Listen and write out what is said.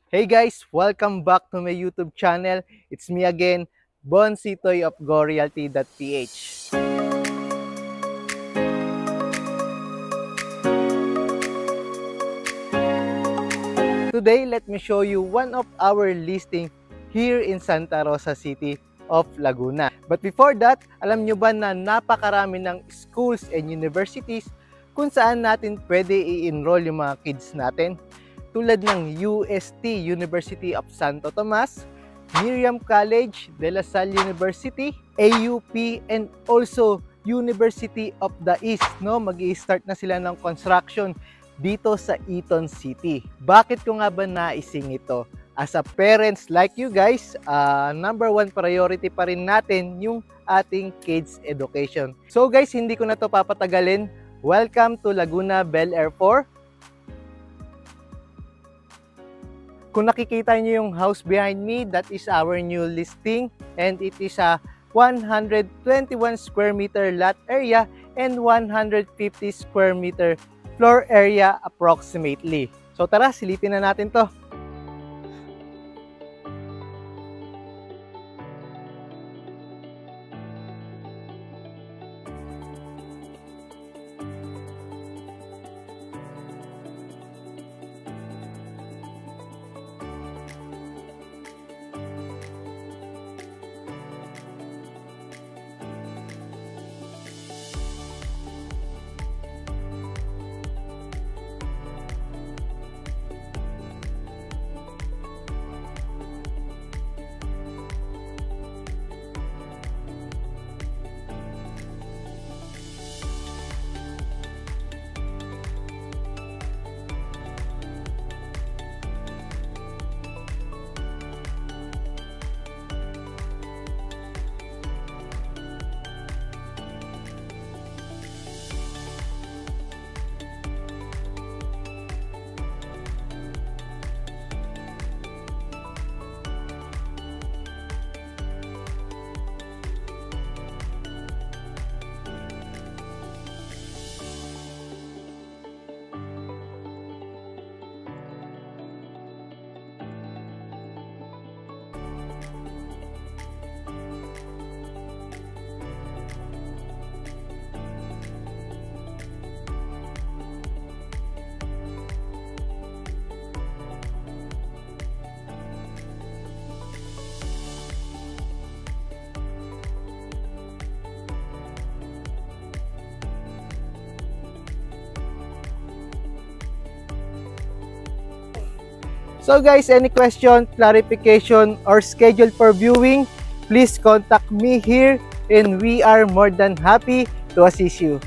Hey guys, welcome back to my YouTube channel. It's me again, Bon Sitoy of GoRealty.ph. Today, let me show you one of our listing here in Santa Rosa City of Laguna. But before that, alam nyo ba na napakarami ng schools and universities kung saan natin pwede i-enroll yung mga kids natin? Tulad ng UST, University of Santo Tomas, Miriam College, De La Salle University, AUP, and also University of the East. No? Mag-i-start na sila ng construction dito sa Eton City. Bakit ko nga ba naising ito? As a parents like you guys, number one priority pa rin natin yung ating kids education. So guys, hindi ko na to papatagalin. Welcome to Laguna Bel Air 4. Kung nakikita niyo yung house behind me, that is our new listing and it is a 121 square meter lot area and 150 square meter floor area approximately. So tara, silipin na natin to. So guys, any question, clarification, or schedule for viewing, please contact me here and we are more than happy to assist you.